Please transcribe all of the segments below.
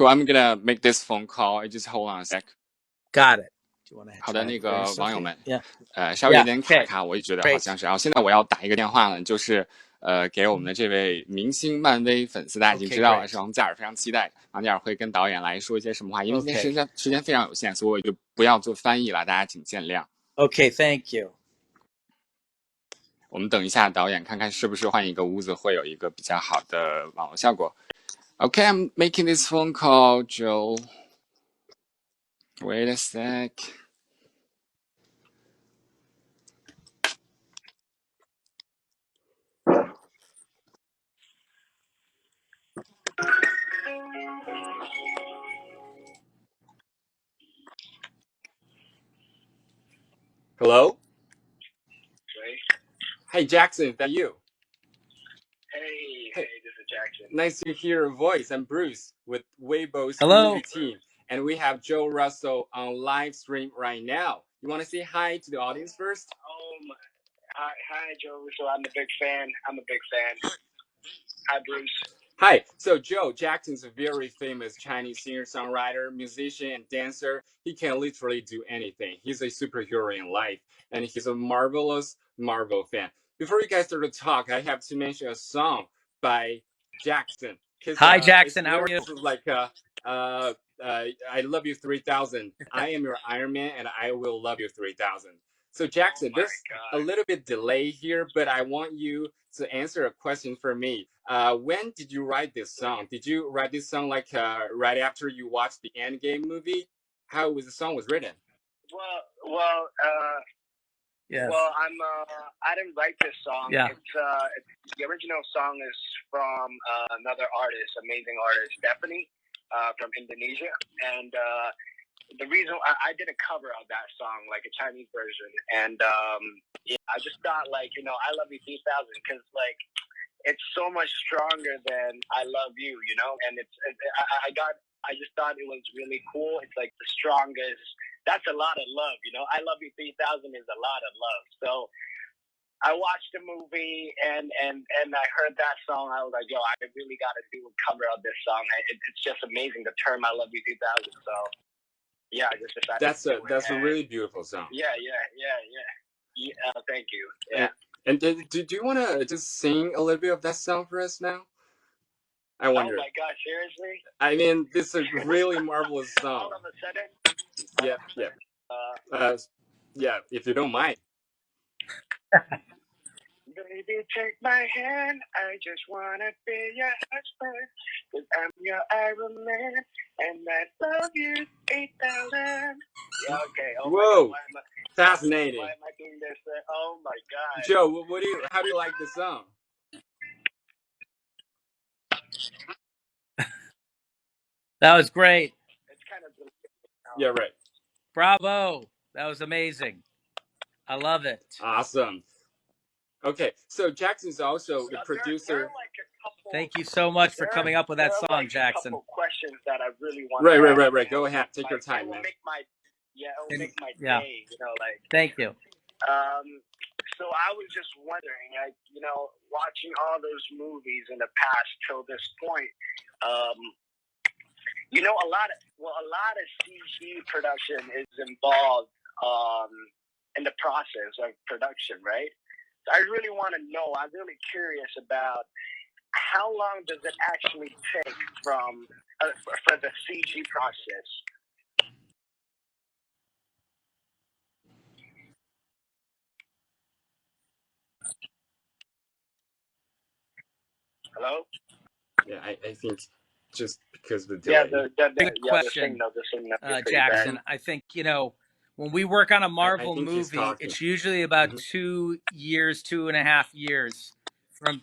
Cool. I'm gonna make this phone call. Just hold on a sec. Got it. Do you want to 好的， try 那个 this? 网友们， Yeah. 稍微有点卡 Okay. 卡，我也觉得好 Great. 像是。然后现在我要打一个电话了，就是给我们的这位明星漫威粉丝，大家已经知道了，是吧？我们加尔非常期待，王嘉尔会跟导演来说一些什么话，因为今天时间非常有限，所以我就不要做翻译了，大家请见谅。Okay, thank you. 我们等一下导演看看是不是换一个屋子会有一个比较好的网络效果。Okay, I'm making this phone call, Joe. Wait a sec. Hello? Hey, Jackson, that's you. Hey, this is Jackson. Nice to hear your voice. I'm Bruce with Weibo's Hello. movie team, and we have Joe Russo on live stream right now. You want to say hi to the audience first? Hi, Joe Russo. I'm a big fan. Hi, Bruce. Hi. So Joe, Jackson's a very famous Chinese singer-songwriter, musician, and dancer. He can literally do anything. He's a superhero in life, and he's a marvelous Marvel fan. Before you guys start to talk, I have to mention a song by Jackson. Hi, Jackson. How are you? Like I love you 3000. I am your Iron Man, and I will love you 3000. So Jackson, there's a little bit delay here, but I want you to answer a question for me. When did you write this song? Did you write this song like right after you watched the Endgame movie? How was the song was written? Well, Yes. Well, I didn't write this song. Yeah. It's the original song is from another artist, amazing artist, Stephanie, from Indonesia, and the reason I did a cover of that song, like a Chinese version, and I just thought, like, I Love You 3000, because like it's so much stronger than I Love You, and I just thought it was really cool. It's like the strongest. That's a lot of love, I Love You 3000 is a lot of love. So I watched the movie and I heard that song. I was like, yo, I really got to do a cover of this song. It's just amazing, the term I Love You 3000. So yeah, I just decided. That's a really beautiful song. Yeah. Thank you. Yeah. And do you want to just sing a little bit of that song for us now? I wonder. Oh my gosh, seriously? I mean, this is a really marvelous song. All of a sudden? Yeah. Yeah, if you don't mind. Baby, take my hand. I just wanna be your husband, 'cause I'm your Iron Man, and I love you 3000. Yeah, okay. Oh, whoa, God, fascinating. Why am I doing this? Oh my God. Joe, how do you like the song? That was great. It's kind of. Yeah, right. Bravo. That was amazing. I love it. Awesome. Okay, so Jackson's also the producer. There are like a couple, Thank you so much for coming up with that song, Jackson. A couple questions that I really want. Right. Go ahead. Take your time, man. It will make my Yeah. day. Like. Thank you. So I was just wondering, watching all those movies in the past till this point, a lot of CG production is involved in the process of production, right? So I really want to know. I'm really curious about how long does it actually take from for the CG process. Hello? Yeah, I think just because of the delay. Good question, Jackson. I think, when we work on a Marvel movie, it's usually about 2 years, 2.5 years from.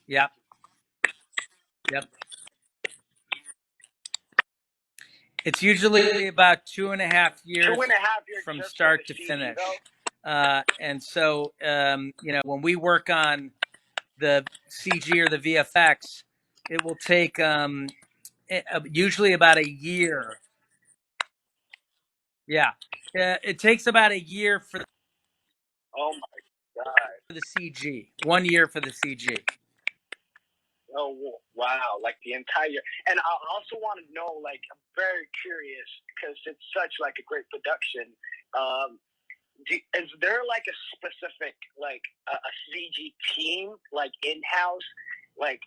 Yep. It's usually about 2.5 years from start to finish. And so, when we work on the CG or the VFX, it will take usually about a year. Yeah. It takes about a year for Oh my God. the CG. 1 year for the CG. Oh wow! Like the entire, and I also want to know. Like, I'm very curious because it's such like a great production. Is there like a specific like a CG team like in house, like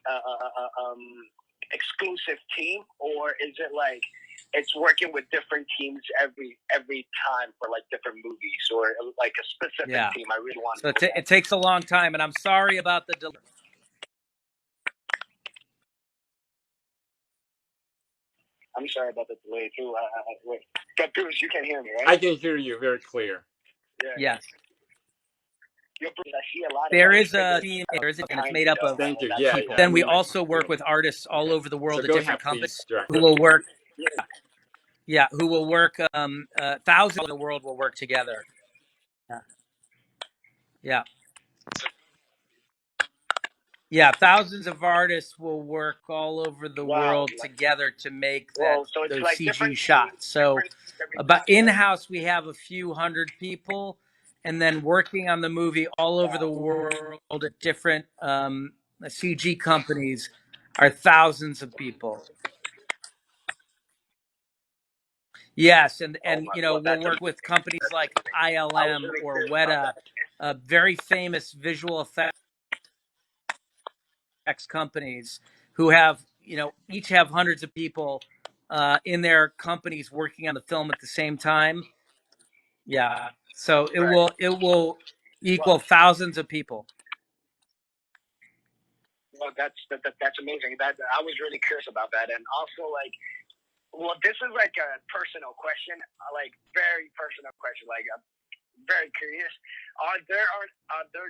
exclusive team, or is it like it's working with different teams every time for like different movies, or like a specific team? I really want to. So it takes a long time, and I'm sorry about the delay. I'm sorry about the delay too. Wait. But Bruce, you can hear me, right? I can hear you very clear. Yeah. Yes. I see a lot of there is a team, and it's made up of Thank you. people. Then we also work with artists all over the world So at go different ahead, please, companies director. who will work. Yeah, who will work? Thousands in the world will work together. Yeah. Yeah, thousands of artists will work all over the world together to make so it's those like CG shots. So, about in-house, we have a few hundred people, and then working on the movie all over the world at different CG companies are thousands of people. Yes, and we'll work with companies like ILM or Weta, very famous visual effects companies who have each have hundreds of people in their companies working on the film at the same time. Yeah, so it will equal thousands of people. Well, that's amazing. That I was really curious about that, and also like, well, this is like a personal question, like very personal question. Like, I'm very curious. Are there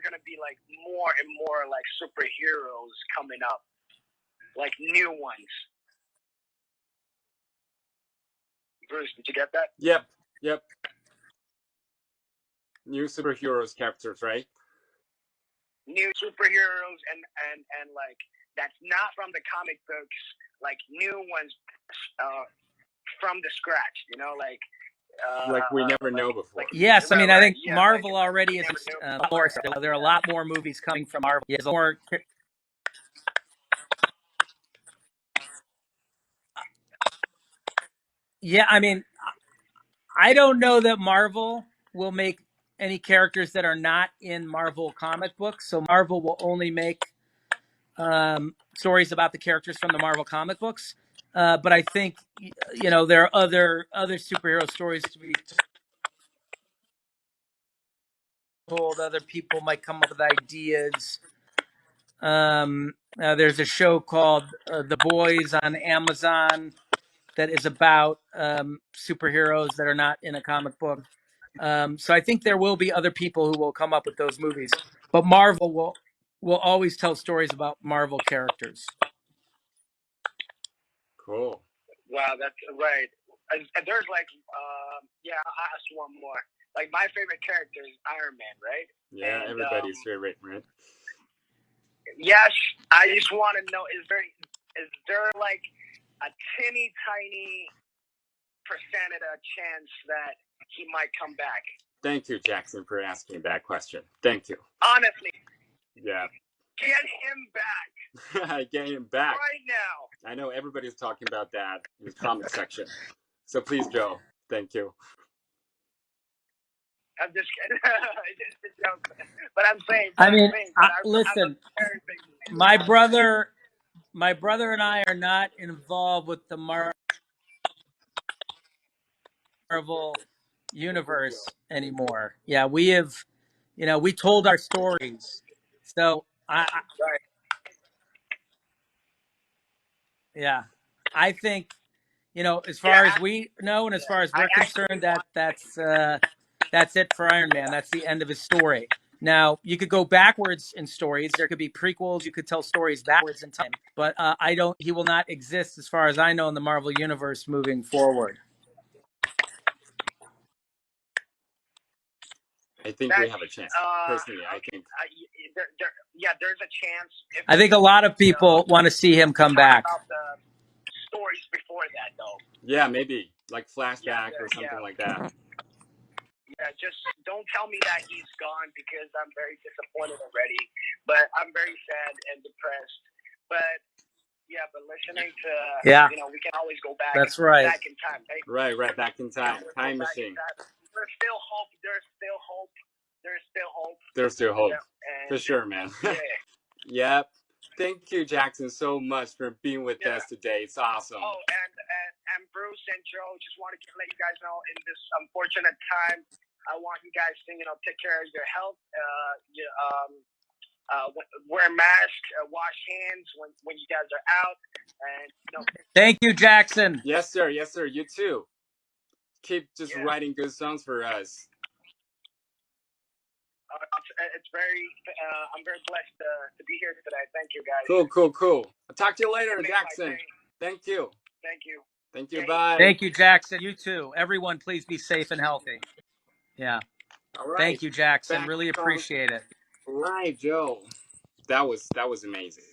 going to be like more and more like superheroes coming up, like new ones? Bruce, did you get that? Yep. New superheroes characters, right? New superheroes and like that's not from the comic books, like new ones from the scratch. Like we never know before. Yes, I mean, I think Marvel already is more. There are a lot more movies coming from Marvel. There's more. Yeah, I mean, I don't know that Marvel will make any characters that are not in Marvel comic books. So Marvel will only make stories about the characters from the Marvel comic books. But I think there are other superhero stories to be told. Other people might come up with ideas. There's a show called The Boys on Amazon that is about superheroes that are not in a comic book. So I think there will be other people who will come up with those movies, but Marvel will always tell stories about Marvel characters. Cool. Wow, that's right. And there's like, I'll ask one more. Like my favorite character is Iron Man, right? Yeah, and, everybody's favorite, right? Yes, I just want to know: is there like a teeny tiny percentage chance that he might come back? Thank you, Jackson, for asking that question. Thank you. Honestly. Yeah. Get him back. Get him back right now. I know everybody's talking about that in the comment section. So please, Joe. Thank you. I'm just kidding. But I'm saying. Listen, my brother and I are not involved with the Marvel universe anymore. Yeah, we have, we told our stories. So yeah, I think, as far as we know and as far as we're concerned, that's it for Iron Man. That's the end of his story. Now, you could go backwards in stories. There could be prequels. You could tell stories backwards in time. But he will not exist, as far as I know, in the Marvel universe moving forward. I think we have a chance. Personally, I think. There's a chance. I think a lot of people want to see him come back. About the stories before that, though. Yeah, maybe like flashback or something like that. Yeah, just don't tell me that he's gone because I'm very disappointed already. But I'm very sad and depressed. But Yeah, but listening to, Yeah, we can always go back. that's right. Back in time, right? Right, back in time. Time machine. There's still hope. There's still hope. There's still hope. There's still hope. Yeah, For sure, man. Yeah. Yep. Thank you, Jackson, so much for being with us today. It's awesome. Oh, and Bruce and Joe, just want to let you guys know in this unfortunate time, I want you guys to, take care of your health. Wear masks, wash hands when you guys are out, and Thank you, Jackson. Yes, sir. Yes, sir. You too. Keep just writing good songs for us. It's very. I'm very blessed to be here today. Thank you, guys. Cool. I'll talk to you later, Jackson. Thank you. Thank you. Bye. Thank you, Jackson. You too. Everyone, please be safe and healthy. Yeah. All right. Thank you, Jackson. Back really appreciate it. Right, Joe. That was amazing.